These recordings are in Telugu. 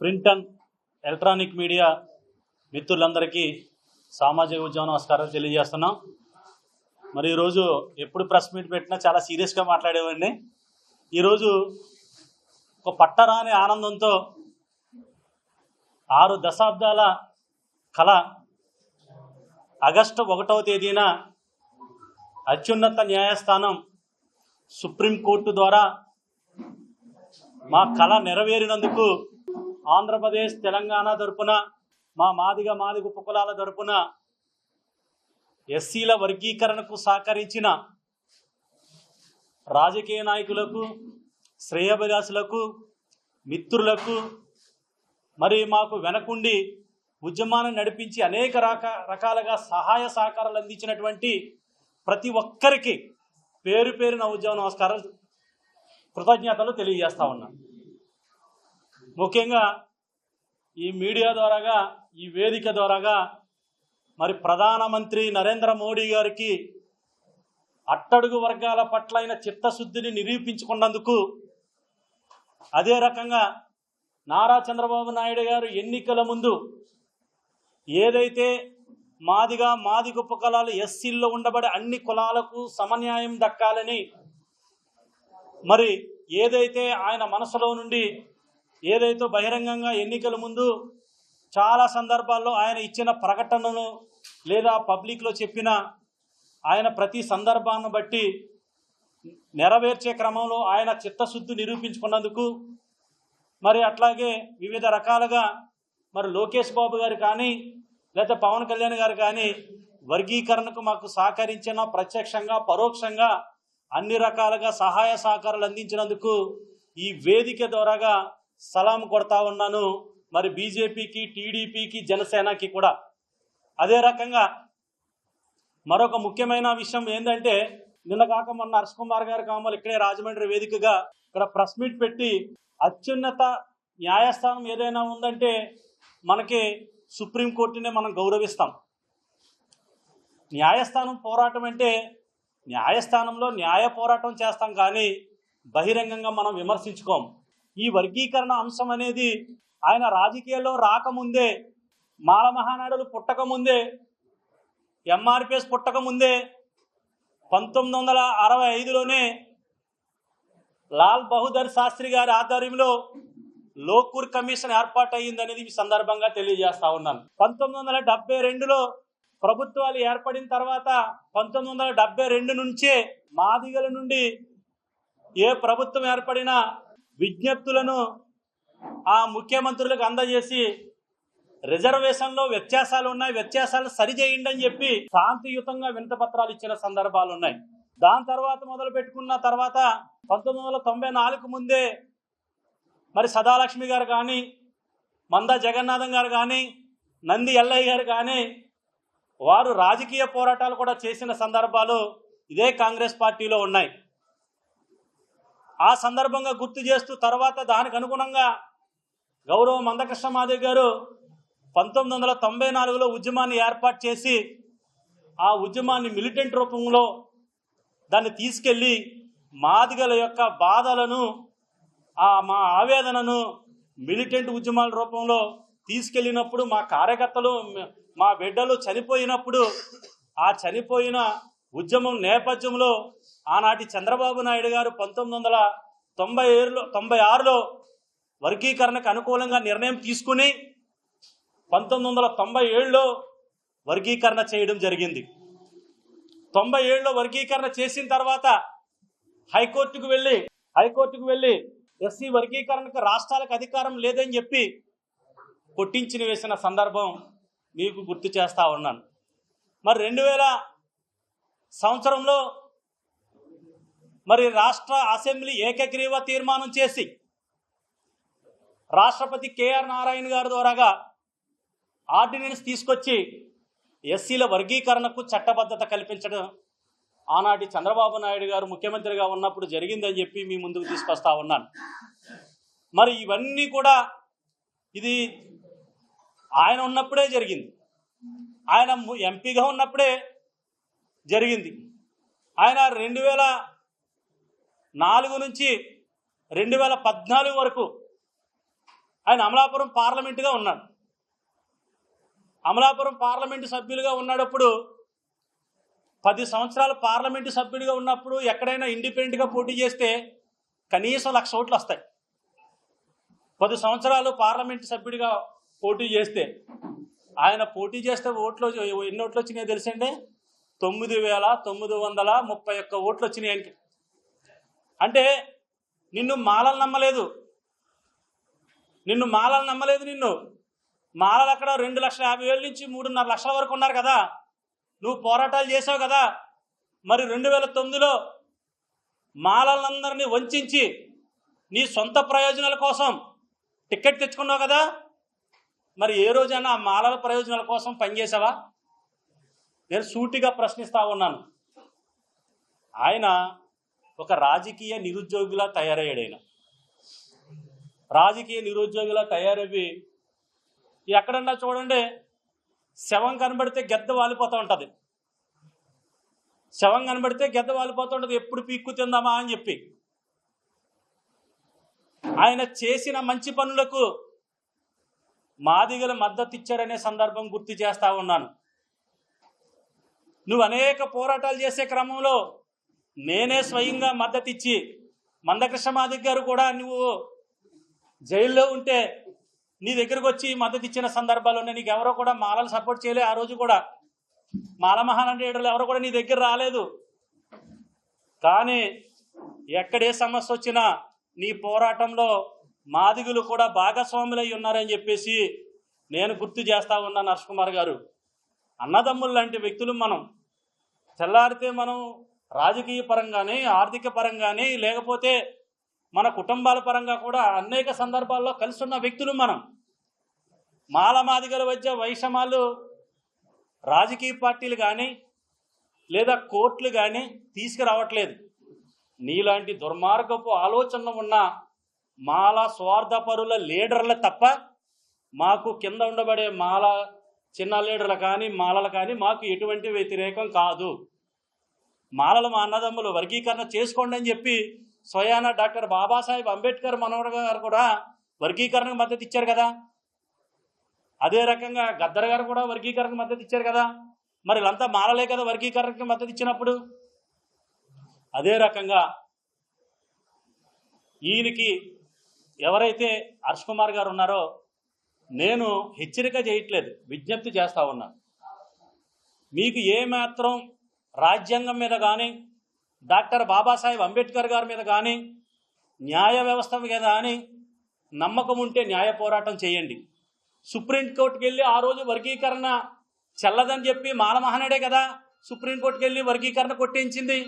ప్రింట్ అండ్ ఎలక్ట్రానిక్ మీడియా మిత్రులందరికీ సామాజిక ఉద్యమ నమస్కారాలు తెలియజేస్తున్నాం. మరి ఈరోజు ఎప్పుడు ప్రెస్ మీట్ పెట్టినా చాలా సీరియస్గా మాట్లాడేవాడిని. ఈరోజు ఒక పట్టరాని ఆనందంతో 6 దశాబ్దాల కళ ఆగస్టు 1వ తేదీన అత్యున్నత న్యాయస్థానం సుప్రీంకోర్టు ద్వారా మా కళ నెరవేరినందుకు ఆంధ్రప్రదేశ్ తెలంగాణ తరపున మా మాదిగ ఉపకులాల తరపున ఎస్సీల వర్గీకరణకు సహకరించిన రాజకీయ నాయకులకు, శ్రేయోభిలాషులకు, మిత్రులకు, మరి మాకు వెనకుండి ఉద్యమాన్ని నడిపించి అనేక రకాలుగా సహాయ సహకారాలు అందించినటువంటి ప్రతి ఒక్కరికి పేరు పేరున ఉద్యమ నమస్కారాలు, కృతజ్ఞతలు తెలియజేస్తా ఉన్నాను. ముఖ్యంగా ఈ మీడియా ద్వారాగా, ఈ వేదిక ద్వారాగా మరి ప్రధానమంత్రి నరేంద్ర మోడీ గారికి అట్టడుగు వర్గాల పట్లైన చిత్తశుద్ధిని నిరూపించుకున్నందుకు, అదే రకంగా నారా చంద్రబాబు నాయుడు గారు ఎన్నికల ముందు ఏదైతే మాదిగ ఉపకులాలు ఎస్సీల్లో ఉండబడే అన్ని కులాలకు సమన్యాయం దక్కాలని మరి ఏదైతే ఆయన మనసులో నుండి ఏదైతే బహిరంగంగా ఎన్నికల ముందు చాలా సందర్భాల్లో ఆయన ఇచ్చిన ప్రకటనలు లేదా పబ్లిక్లో చెప్పిన ఆయన ప్రతి సందర్భాన్ని బట్టి నెరవేర్చే క్రమంలో ఆయన చిత్తశుద్ధి నిరూపించుకున్నందుకు, మరి అట్లాగే వివిధ రకాలుగా మరి లోకేష్ బాబు గారు కానీ లేదా పవన్ కళ్యాణ్ గారు కానీ వర్గీకరణకు మాకు సహకరించిన ప్రత్యక్షంగా పరోక్షంగా అన్ని రకాలుగా సహాయ సహకారాలు అందించినందుకు ఈ వేదిక ద్వారాగా సలాం కొడతా ఉన్నాను. మరి బీజేపీకి, టీడీపీకి, జనసేనకి కూడా. అదే రకంగా మరొక ముఖ్యమైన విషయం ఏంటంటే, నిన్న కాక మొన్న హర్ష్ కుమార్ గారు కావాలి ఇక్కడే రాజమండ్రి వేదికగా ఇక్కడ ప్రెస్ మీట్ పెట్టి అత్యున్నత న్యాయస్థానం ఏదైనా ఉందంటే మనకి సుప్రీంకోర్టునే మనం గౌరవిస్తాం. న్యాయస్థానం పోరాటం అంటే న్యాయస్థానంలో న్యాయ పోరాటం చేస్తాం, కానీ బహిరంగంగా మనం విమర్శించుకోం. ఈ వర్గీకరణ అంశం అనేది ఆయన రాజకీయాల్లో రాకముందే, మాల మహానాడులు పుట్టకముందే, ఎంఆర్పిఎస్ పుట్టకముందే 1965లోనే లాల్ బహదూర్ శాస్త్రి గారి ఆధ్వర్యంలో లోకూర్ కమిషన్ ఏర్పాటు అయ్యిందనేది ఈ సందర్భంగా తెలియజేస్తా ఉన్నాను. 1972లో ప్రభుత్వాలు ఏర్పడిన తర్వాత 1972 నుంచే మాదిగల నుండి ఏ ప్రభుత్వం ఏర్పడినా విజ్ఞప్తులను ఆ ముఖ్యమంత్రులకు అందజేసి రిజర్వేషన్లో వ్యత్యాసాలు ఉన్నాయి, వ్యత్యాసాలను సరిచేయండి అని చెప్పి శాంతియుతంగా వినతిపత్రాలు ఇచ్చిన సందర్భాలు ఉన్నాయి. దాని తర్వాత మొదలు పెట్టుకున్న తర్వాత 1994 ముందే మరి సదాలక్ష్మి గారు కానీ, మందా జగన్నాథం గారు కానీ, నంది ఎల్లయ్య గారు కానీ వారు రాజకీయ పోరాటాలు కూడా చేసిన సందర్భాలు ఇదే కాంగ్రెస్ పార్టీలో ఉన్నాయి. ఆ సందర్భంగా గుర్తు చేస్తూ తర్వాత దానికి అనుగుణంగా గౌరవ మందకృష్ణ మాదిగ గారు 1994లో ఉద్యమాన్ని ఏర్పాటు చేసి ఆ ఉద్యమాన్ని మిలిటెంట్ రూపంలో దాన్ని తీసుకెళ్ళి మాదిగల యొక్క బాధలను, మా ఆవేదనను మిలిటెంట్ ఉద్యమాల రూపంలో తీసుకెళ్ళినప్పుడు మా కార్యకర్తలు, మా బిడ్డలు చనిపోయినప్పుడు ఆ చనిపోయిన ఉద్యమం నేపథ్యంలో ఆనాటి చంద్రబాబు నాయుడు గారు 1996లో వర్గీకరణకు అనుకూలంగా నిర్ణయం తీసుకుని 1997లో వర్గీకరణ చేయడం జరిగింది. 97లో వర్గీకరణ చేసిన తర్వాత హైకోర్టుకు వెళ్ళి ఎస్సీ వర్గీకరణకు రాష్ట్రాలకు అధికారం లేదని చెప్పి కొట్టించిన వేసిన సందర్భం మీకు గుర్తు చేస్తా ఉన్నాను. మరి 2000 సంవత్సరంలో మరి రాష్ట్ర అసెంబ్లీ ఏకగ్రీవ తీర్మానం చేసి రాష్ట్రపతి కేఆర్ నారాయణ గారి ద్వారాగా ఆర్డినెన్స్ తీసుకొచ్చి ఎస్సీల వర్గీకరణకు చట్టబద్ధత కల్పించడం ఆనాటి చంద్రబాబు నాయుడు గారు ముఖ్యమంత్రిగా ఉన్నప్పుడు జరిగిందని చెప్పి మీ ముందుకు తీసుకొస్తా ఉన్నాను. మరి ఇవన్నీ కూడా ఇది ఆయన ఉన్నప్పుడే జరిగింది, ఆయన ఎంపీగా ఉన్నప్పుడే జరిగింది. ఆయన 2004 నుంచి 2014 వరకు ఆయన అమలాపురం పార్లమెంటుగా ఉన్నాడు. అమలాపురం పార్లమెంటు సభ్యులుగా ఉన్నప్పుడు 10 సంవత్సరాలు పార్లమెంటు సభ్యుడిగా ఉన్నప్పుడు ఎక్కడైనా ఇండిపెండెంట్గా పోటీ చేస్తే కనీసం 1,00,000 ఓట్లు వస్తాయి. 10 సంవత్సరాలు పార్లమెంటు సభ్యుడిగా పోటీ చేస్తే ఆయన పోటీ చేస్తే ఎన్ని ఓట్లు వచ్చినాయో తెలుసండి? 9,931 ఓట్లు వచ్చినాయి ఆయనకి. అంటే నిన్ను మాలలు నమ్మలేదు, నిన్ను మాలలు అక్కడ 2,50,000 నుంచి 3.5 లక్షల వరకు ఉన్నారు కదా. నువ్వు పోరాటాలు చేసావు కదా. మరి 2009లో మాలలందరినీ వంచి నీ సొంత ప్రయోజనాల కోసం టికెట్ తెచ్చుకున్నావు కదా. మరి ఏ రోజైనా ఆ మాలల ప్రయోజనాల కోసం పనిచేసావా? నేను సూటిగా ప్రశ్నిస్తా ఉన్నాను. ఆయన ఒక రాజకీయ నిరుద్యోగిలా తయారయ్యాడు. ఆయన రాజకీయ నిరుద్యోగిలా తయారయ్యి ఎక్కడన్నా చూడండి, శవం కనబడితే గెద్ద వాలిపోతూ ఉంటుంది. ఎప్పుడు పీక్కు తిందామా అని చెప్పి ఆయన చేసిన మంచి పనులకు మాదిగలు మద్దతు ఇచ్చారనే సందర్భం గుర్తు చేస్తా ఉన్నాను. నువ్వు అనేక పోరాటాలు చేసే క్రమంలో నేనే స్వయంగా మద్దతు ఇచ్చి, మందకృష్ణ మాదిగ గారు కూడా నువ్వు జైల్లో ఉంటే నీ దగ్గరకు వచ్చి మద్దతు ఇచ్చిన సందర్భాలు ఉన్నాయి. నీకు ఎవరో కూడా మాలలు సపోర్ట్ చేయలే. ఆ రోజు కూడా మాల మహానాడు ఎవరో కూడా నీ దగ్గర రాలేదు. కానీ ఎక్కడే సమస్య వచ్చినా నీ పోరాటంలో మాదిగులు కూడా భాగస్వాములై ఉన్నారని చెప్పేసి నేను గుర్తు చేస్తా ఉన్నాను. హర్ష్ కుమార్ గారు, అన్నదమ్ములు లాంటి వ్యక్తులు మనం. తెల్లారితే మనం రాజకీయ పరంగానే, ఆర్థిక పరంగానే, లేకపోతే మన కుటుంబాల పరంగా కూడా అనేక సందర్భాల్లో కలిసి ఉన్న వ్యక్తులు మనం. మాల మాదిగల మధ్య వైషమ్యాలు రాజకీయ పార్టీలు కానీ లేదా కోర్టులు కానీ తీసుకురావట్లేదు. నీలాంటి దుర్మార్గపు ఆలోచనలు ఉన్న మాల స్వార్థపరుల లీడర్ల తప్ప మాకు కింద ఉండబడే మాల చిన్న లీడర్లు కానీ మాలలు కానీ మాకు ఎటువంటి వ్యతిరేకం కాదు. మాలలు మా అన్నదమ్ములు, వర్గీకరణ చేసుకోండి అని చెప్పి స్వయాన డాక్టర్ బాబాసాహెబ్ అంబేద్కర్ మనవడు గారు కూడా వర్గీకరణకు మద్దతు ఇచ్చారు కదా. అదే రకంగా గద్దర్ గారు కూడా వర్గీకరణకు మద్దతు ఇచ్చారు కదా. మరి వీళ్ళంతా మాలలే కదా వర్గీకరణకు మద్దతు ఇచ్చినప్పుడు. అదే రకంగా ఈయనకి ఎవరైతే హర్ష్ కుమార్ గారు ఉన్నారో నేను హెచ్చరిక చేయట్లేదు, విజ్ఞప్తి చేస్తా ఉన్నా. మీకు ఏమాత్రం రాజ్యాంగం మీద కానీ, డాక్టర్ బాబాసాహెబ్ అంబేద్కర్ గారి మీద కానీ, న్యాయ వ్యవస్థ మీద కానీ నమ్మకం ఉంటే న్యాయ పోరాటం చేయండి. సుప్రీంకోర్టుకి వెళ్ళి ఆ రోజు వర్గీకరణ చెల్లదని చెప్పి మాల మహానాడే కదా సుప్రీంకోర్టుకి వెళ్ళి వర్గీకరణ కొట్టించింది.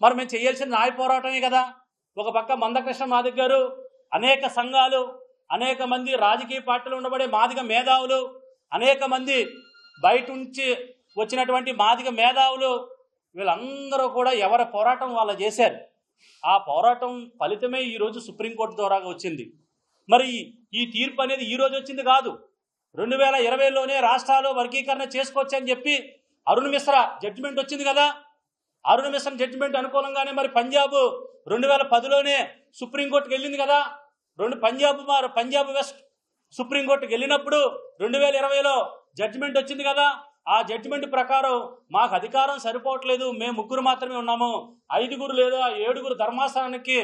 మరి మేము చేయాల్సిన న్యాయ పోరాటమే కదా. ఒక పక్క మందకృష్ణ మాదిగ గారు, అనేక సంఘాలు, అనేక మంది రాజకీయ పార్టీలు ఉండబడే మాదిగ మేధావులు, అనేక మంది బయట నుంచి వచ్చినటువంటి మాదిగ మేధావులు, వీళ్ళందరూ కూడా ఎవరి పోరాటం వాళ్ళు చేశారు. ఆ పోరాటం ఫలితమే ఈరోజు సుప్రీంకోర్టు ద్వారా వచ్చింది. మరి ఈ తీర్పు అనేది ఈరోజు వచ్చింది కాదు. 2020లోనే రాష్ట్రాలు వర్గీకరణ చేసుకోవచ్చని చెప్పి అరుణ్ మిశ్రా జడ్జిమెంట్ వచ్చింది కదా. అరుణ్ మిశ్రా జడ్జిమెంట్ అనుకూలంగానే మరి పంజాబ్ 2010లోనే సుప్రీంకోర్టుకి వెళ్ళింది కదా. పంజాబ్ వెస్ట్ సుప్రీంకోర్టుకి వెళ్ళినప్పుడు 2020లో జడ్జిమెంట్ వచ్చింది కదా. ఆ జడ్జిమెంట్ ప్రకారం మాకు అధికారం సరిపోవట్లేదు, మేము 3 మాత్రమే ఉన్నాము, 5 లేదా 7 ధర్మాసనానికి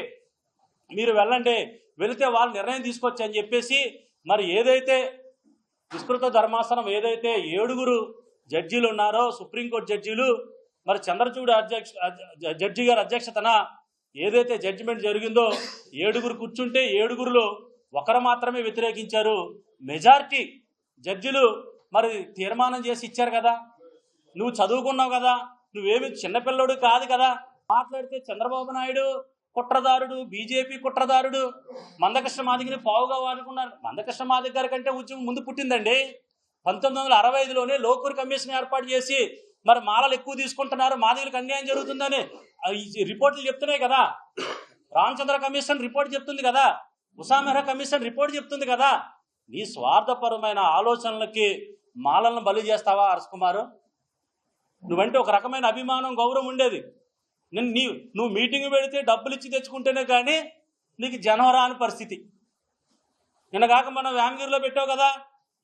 మీరు వెళ్ళండి, వెళితే వాళ్ళు నిర్ణయం తీసుకొచ్చి అని చెప్పేసి మరి ఏదైతే విస్తృత ధర్మాసనం ఏదైతే 7 జడ్జీలు ఉన్నారో సుప్రీంకోర్టు జడ్జీలు, మరి చంద్రచూడ్ జడ్జి గారి అధ్యక్షతన ఏదైతే జడ్జిమెంట్ జరిగిందో 7 కూర్చుంటే 7లో 1 మాత్రమే వ్యతిరేకించారు. మెజారిటీ జడ్జిలు మరి తీర్మానం చేసి ఇచ్చారు కదా. నువ్వు చదువుకున్నావు కదా, నువ్వేమి చిన్నపిల్లడు కాదు కదా. మాట్లాడితే చంద్రబాబు నాయుడు కుట్రదారుడు, బీజేపీ కుట్రదారుడు, మందకృష్ణ మాదిగని పావుగా వాడుకున్నారు. మందకృష్ణ మాదిగ గారి కంటే ఉద్యమం ముందు పుట్టిందండి. 1965లోనే లోకూర్ కమిషన్ ఏర్పాటు చేసి మరి మాలలు ఎక్కువ తీసుకుంటున్నారు, మాదిగలకు అన్యాయం జరుగుతుందని రిపోర్టులు చెప్తున్నాయి కదా. రామచంద్ర కమిషన్ రిపోర్ట్ చెప్తుంది కదా, ఉషా మెహ్రా కమిషన్ రిపోర్ట్ చెప్తుంది కదా. నీ స్వార్థపరమైన ఆలోచనలకి మాలలను బలి చేస్తావా హర్ష్ కుమారు? నువ్వంటే ఒక రకమైన అభిమానం, గౌరవం ఉండేది. నువ్వు మీటింగ్ పెడితే డబ్బులు ఇచ్చి తెచ్చుకుంటేనే కానీ నీకు జనం రాని పరిస్థితి. నిన్న కాక మనం వ్యామగిరిలో పెట్టావు కదా,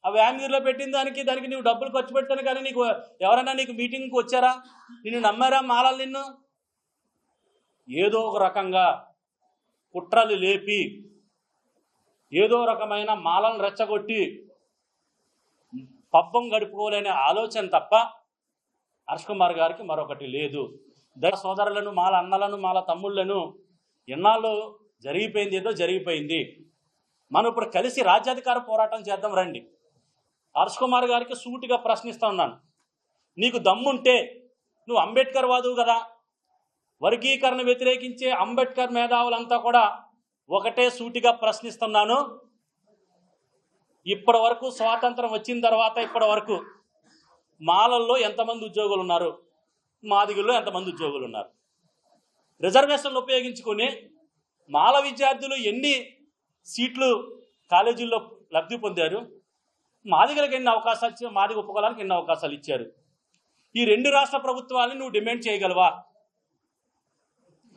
ఆ వ్యామగిరిలో పెట్టిన దానికి నువ్వు డబ్బులు ఖర్చు పెడతాను కానీ నీకు ఎవరైనా నీకు మీటింగ్కి వచ్చారా? నిన్ను నమ్మారా మాలలు? నిన్ను ఏదో ఒక రకంగా కుట్రలు లేపి ఏదో రకమైన మాలను రెచ్చగొట్టి పబ్బం గడుపుకోలేని ఆలోచన తప్ప హర్ష్ కుమార్ గారికి మరొకటి లేదు. సోదరులను, మాల అన్నలను, మాల తమ్ముళ్లను ఎన్నాళ్ళు జరిగిపోయింది, ఏదో జరిగిపోయింది. మనం ఇప్పుడు కలిసి రాజ్యాధికార పోరాటం చేద్దాం రండి. హర్ష్ కుమార్ గారికి సూటిగా ప్రశ్నిస్తా ఉన్నాను, నీకు దమ్ముంటే నువ్వు అంబేద్కర్ వాదువు కదా, వర్గీకరణ వ్యతిరేకించే అంబేద్కర్ మేధావులంతా కూడా ఒకటే సూటిగా ప్రశ్నిస్తున్నాను, ఇప్పటి వరకు స్వాతంత్రం వచ్చిన తర్వాత ఇప్పటి వరకు మాలల్లో ఎంతమంది ఉద్యోగులు ఉన్నారు, మాదిగల్లో ఎంతమంది ఉద్యోగులు ఉన్నారు? రిజర్వేషన్లు ఉపయోగించుకొని మాల విద్యార్థులు ఎన్ని సీట్లు కాలేజీల్లో లబ్ధి పొందారు? మాదిగలకు ఎన్ని అవకాశాలు ఇచ్చారు? మాదిగ ఉపకులానికి ఎన్ని అవకాశాలు ఇచ్చారు? ఈ రెండు రాష్ట్ర ప్రభుత్వాలని నువ్వు డిమాండ్ చేయగలవా?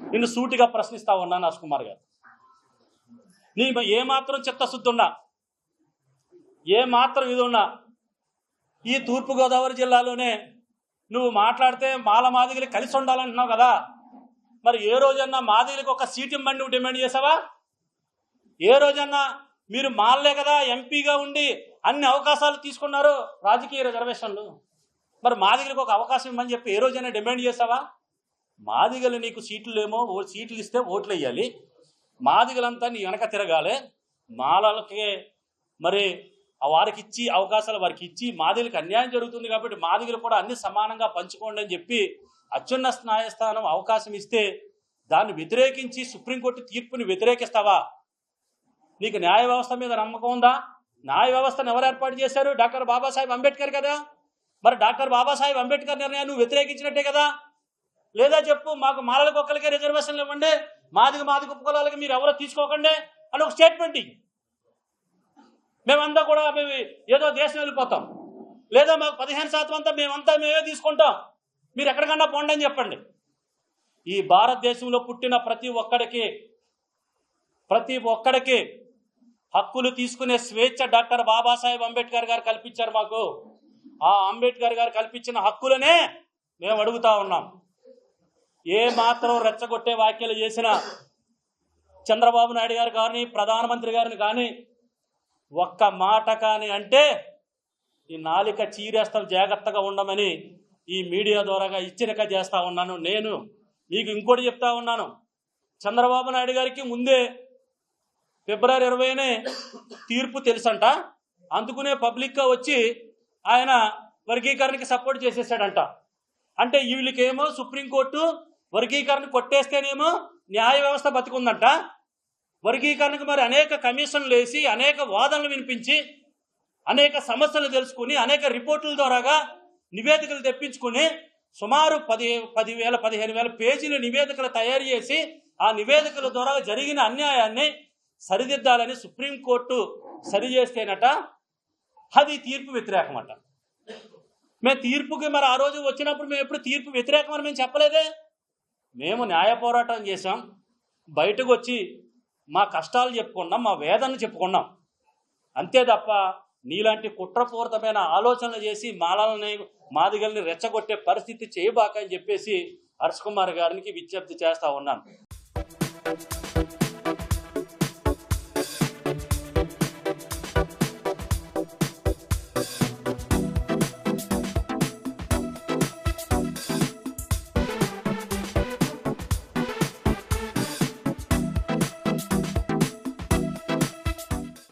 నిన్ను సూటిగా ప్రశ్నిస్తా ఉన్నాను హర్ష్ కుమార్ గారు. నీ ఏమాత్రం చిత్తశుద్ధి ఉన్నా, ఏమాత్రం ఇది ఉన్నా, ఈ తూర్పుగోదావరి జిల్లాలోనే నువ్వు మాట్లాడితే మాల మాదిగలు కలిసి ఉండాలంటున్నావు కదా, మరి ఏ రోజన్నా మాదిగలకు ఒక సీట్ ఇమ్మని నువ్వు డిమాండ్ చేసావా? ఏ రోజన్నా మీరు మాలలే కదా ఎంపీగా ఉండి అన్ని అవకాశాలు తీసుకున్నారు రాజకీయ రిజర్వేషన్లు, మరి మాదిగలకు ఒక అవకాశం ఇమ్మని చెప్పి ఏ రోజైనా డిమాండ్ చేసావా? మాదిగలు నీకు సీట్లేమో సీట్లు ఇస్తే ఓట్లు వేయాలి, మాదిగలంతా నీ వెనక తిరగాలి, మాలలకే మరి వారికి ఇచ్చి అవకాశాలు వారికి ఇచ్చి మాదిగలకు అన్యాయం జరుగుతుంది కాబట్టి మాదిగలు కూడా అన్ని సమానంగా పంచుకోండి అని చెప్పి అత్యున్నత న్యాయస్థానం అవకాశం ఇస్తే దాన్ని వ్యతిరేకించి సుప్రీంకోర్టు తీర్పుని వ్యతిరేకిస్తావా? నీకు న్యాయ వ్యవస్థ మీద నమ్మకం ఉందా? న్యాయ వ్యవస్థను ఎవరు ఏర్పాటు చేశారు? డాక్టర్ బాబాసాహెబ్ అంబేద్కర్ కదా. మరి డాక్టర్ బాబాసాహెబ్ అంబేద్కర్ నిర్ణయాన్ని నువ్వు వ్యతిరేకించినట్టే కదా. లేదా చెప్పు, మాకు మాలలకు ఒక్కరికే రిజర్వేషన్లు ఇవ్వండి, మాదిగ ఉపకులాలకి మీరు ఎవరో తీసుకోకండి అని ఒక స్టేట్మెంట్ ఇవ్వు. మేమంతా కూడా మేము ఏదో దేశం వెళ్ళిపోతాం, లేదా మాకు 15% అంతా మేమే తీసుకుంటాం, మీరు ఎక్కడికన్నా పోండి అని చెప్పండి. ఈ భారతదేశంలో పుట్టిన ప్రతి ఒక్కడికి హక్కులు తీసుకునే స్వేచ్ఛ డాక్టర్ బాబాసాహెబ్ అంబేద్కర్ గారు కల్పించారు మాకు. ఆ అంబేద్కర్ గారు కల్పించిన హక్కులనే మేము అడుగుతా ఉన్నాం. ఏ మాత్రం రెచ్చగొట్టే వ్యాఖ్యలు చేసినా చంద్రబాబు నాయుడు గారు కానీ ప్రధానమంత్రి గారిని కానీ ఒక్క మాట కానీ అంటే ఈ నాలిక చీరేస్తాం, జాగ్రత్తగా ఉండమని ఈ మీడియా ద్వారాగా హెచ్చరిక చేస్తా ఉన్నాను. నేను మీకు ఇంకోటి చెప్తా ఉన్నాను, చంద్రబాబు నాయుడు గారికి ముందే ఫిబ్రవరి 20నే తీర్పు తెలుసంట, అందుకునే పబ్లిక్గా వచ్చి ఆయన వర్గీకరణకి సపోర్ట్ చేసేసాడంట. అంటే వీళ్ళకేమో సుప్రీంకోర్టు వర్గీకరణ కొట్టేస్తేనేమో న్యాయ వ్యవస్థ బతికుందంట, వర్గీకరణకు మరి అనేక కమిషన్లు వేసి అనేక వాదనలు వినిపించి అనేక సమస్యలు తెలుసుకుని అనేక రిపోర్టుల ద్వారాగా నివేదికలు తెప్పించుకుని సుమారు 15,000 పేజీల నివేదికలు తయారు చేసి ఆ నివేదికల ద్వారా జరిగిన అన్యాయాన్ని సరిదిద్దాలని సుప్రీంకోర్టు సరిచేస్తేనట అది తీర్పు వ్యతిరేకమట. మేము తీర్పుకి మరి ఆ రోజు వచ్చినప్పుడు మేము ఎప్పుడు తీర్పు వ్యతిరేకమని మేము చెప్పలేదే. మేము న్యాయ పోరాటం చేసాం, బయటకు వచ్చి మా కష్టాలు చెప్పుకున్నాం, మా వేదనను చెప్పుకున్నాం, అంతే తప్ప నీలాంటి కుట్రపూరితమైన ఆలోచనలు చేసి మాదిగల్ని రెచ్చగొట్టే పరిస్థితి చేయబాక అని చెప్పేసి హర్ష్ కుమార్ గారికి విజ్ఞప్తి చేస్తా ఉన్నాను.